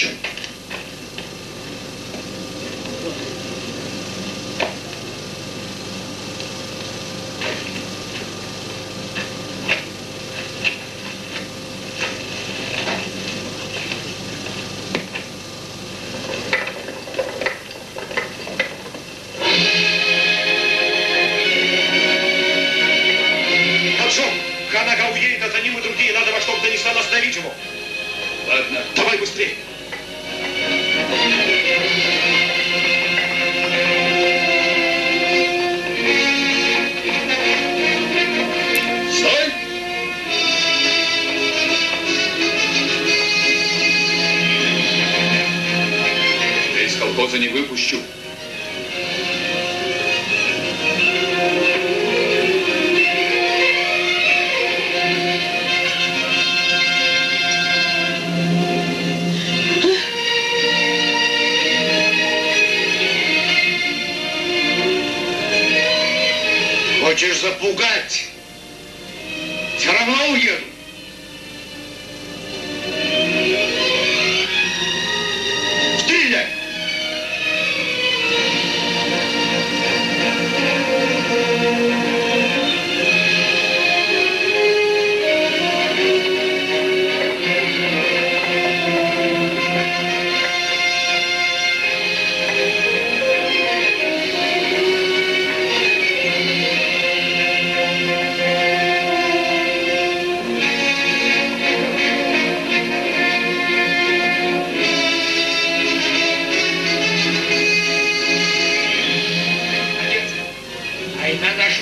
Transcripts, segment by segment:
чем. Не выпущу. Хочешь запугать? Все равно уеду. Стреляй!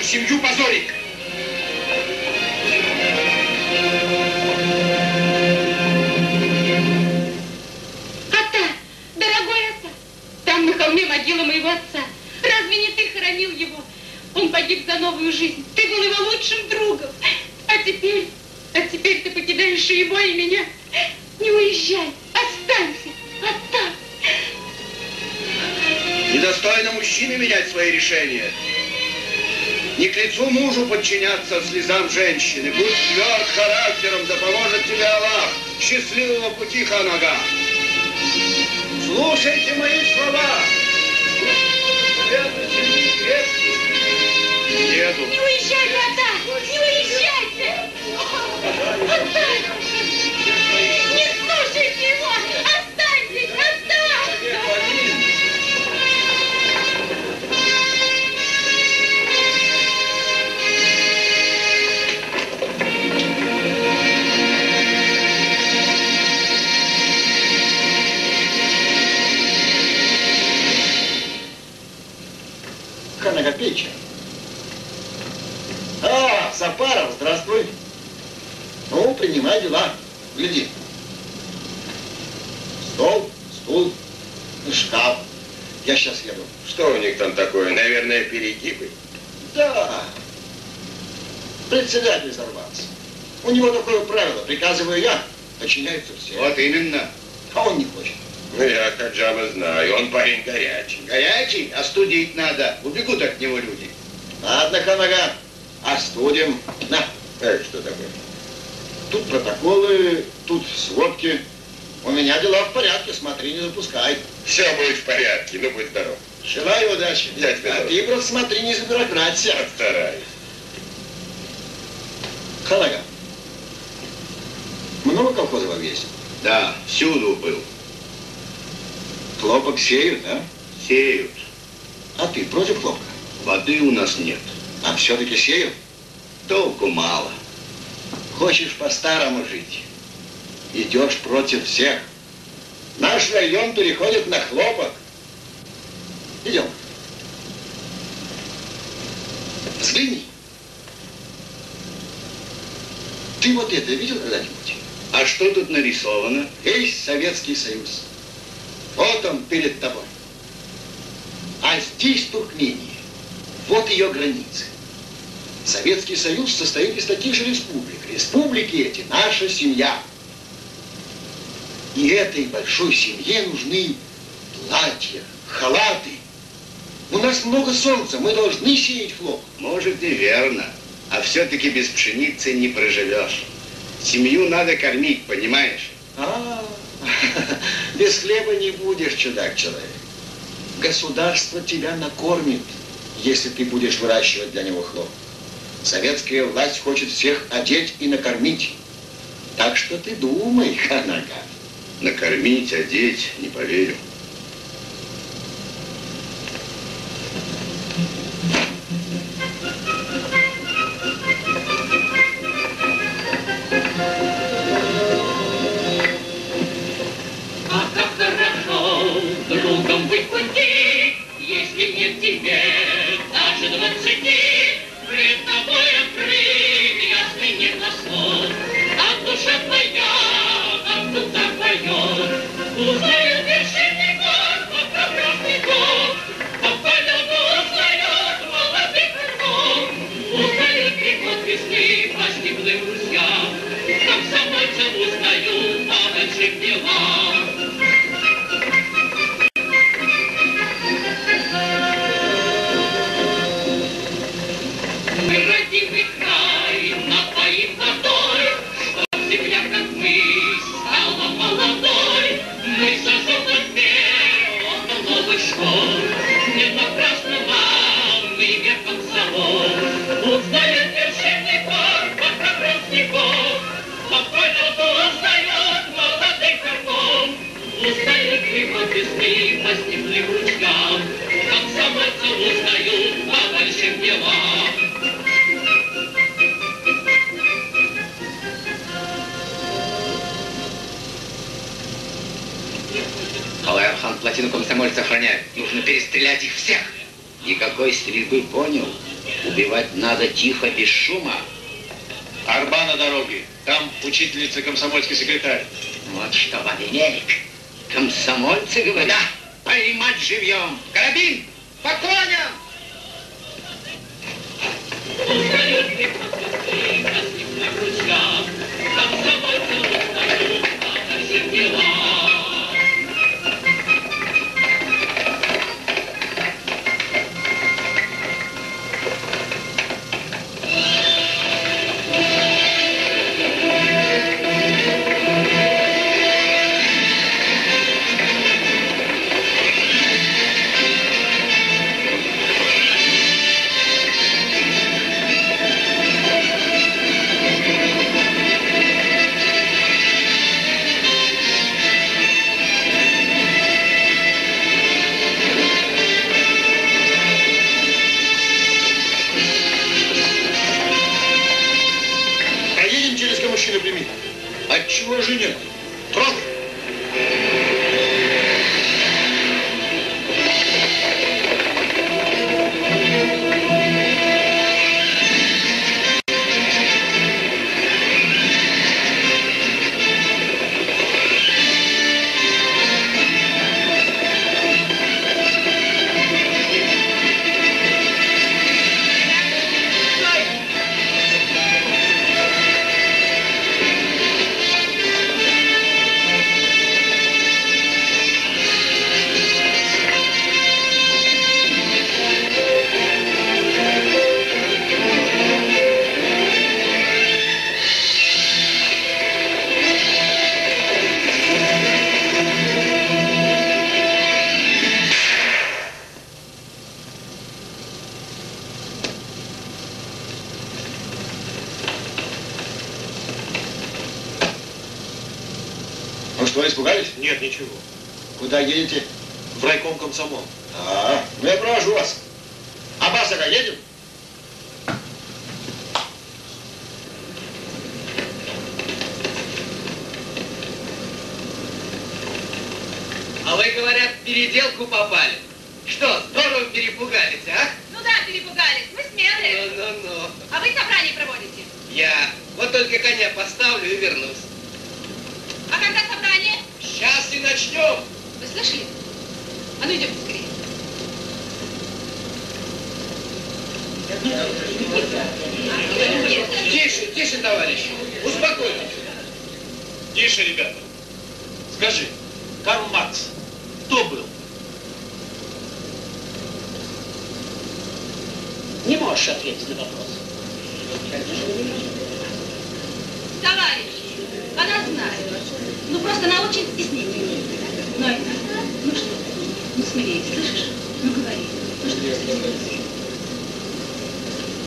Семью позорик! Ата, дорогой Ата, там на холме могила моего отца. Разве не ты хоронил его? Он погиб за новую жизнь. Ты был его лучшим другом. А теперь ты покидаешь и его, и меня. Не уезжай, останься, Ата. Недостойно мужчине менять свои решения. Не к лицу мужу подчиняться слезам женщины. Будь тверд характером, да поможет тебе Аллах. Счастливого пути, Хан-ага. Слушайте мои слова. Еду. Не уезжайте, Ата! Не уезжайте! Ата! Не слушайте его! Останьтесь, Ата! Хан-ага, печь. А, Сапаров, здравствуй. Ну, принимай дела. Гляди. Стол, стул, шкаф. Я сейчас еду. Что у них там такое? Наверное, перегибы. Да. Председатель взорвался. У него такое правило. Приказываю я, подчиняются все. Вот именно. А он не хочет. Ну, я Хаджама знаю. Он парень горячий. Горячий? Остудить надо. Убегут от него люди. Ладно, Хан-ага, остудим. На. Что такое? Тут протоколы, тут сводки. У меня дела в порядке, смотри, не запускай. Все будет в порядке, ну будь здоров. Желаю удачи. Я тебе А ты просто смотри, не забюрократься. Постараюсь. Хан-ага, много колхозов есть? Да, всюду был. Хлопок сеют, да? Сеют. А ты против хлопка? Воды у нас нет. А все-таки сеют? Толку мало. Хочешь по-старому жить? Идешь против всех. Наш район переходит на хлопок. Идем. Взгляни. Ты вот это видел когда-нибудь? А что тут нарисовано? Весь Советский Союз. Вот он перед тобой. А здесь Туркмения. Вот ее границы. Советский Союз состоит из таких же республик. Республики эти – наша семья. И этой большой семье нужны платья, халаты. У нас много солнца, мы должны сеять хлопок. Может и верно. А все-таки без пшеницы не проживешь. Семью надо кормить, понимаешь? Без без хлеба не будешь, чудак-человек. Государство тебя накормит, если ты будешь выращивать для него хлопок. Советская власть хочет всех одеть и накормить. Так что ты думай, Ханага. Накормить, одеть, не поверю. А как хорошо другом быть пути, если нет тебе даже 20. Пред тобой открыт ясный небосвод, а душа твоя, как душа поет, узнает вершины гор, прекрасный гор, по полету узнает молодых ртов, узнает приход весны по степным ручьям, комсомольцев узнают по большим делам. Мы родимый край, напоим водой, чтоб земля, как мы, стала молодой. Мы сожжем мир, новый школ, не напрасно вам имя комсомол. Узнает вершины гор, покров снегов, по полету узнает молодых ртов, узнает приход весны по степным ручьям, комсомольцев узнают по большим делам. Алай-Архан плотину комсомольцев охраняет. Нужно перестрелять их всех. Никакой стрельбы, понял? Убивать надо тихо, без шума. Арба на дороге. Там учительница, комсомольский секретарь. Вот что, Валерик, комсомольцы, говорят? Да, поймать живьем. Карабин, по коням! Узнают приход весны по степным ручьям, комсомольцев узнают по большим делам. Отчего же нет? Трогай! Ну что, испугались? Нет, ничего. Куда едете? В райком комсомол. Ну я провожу вас. Абасага, едем? А вы, говорят, в переделку попали. Что, здорово перепугались, а? Ну да, перепугались. Мы смелые. Ну. А вы собрание проводите? Я вот только коня поставлю и вернусь. А когда собрание? Сейчас и начнем. Вы слышали? А ну идемте скорее. Тише, товарищи. Успокойтесь. Тише, ребята. Скажи, Карл Маркс кто был? Не можешь ответить на вопрос. Товарищи, она знает. Ну просто она очень стеснительная. Но смелее, слышишь? Ну, говори. Ну, что?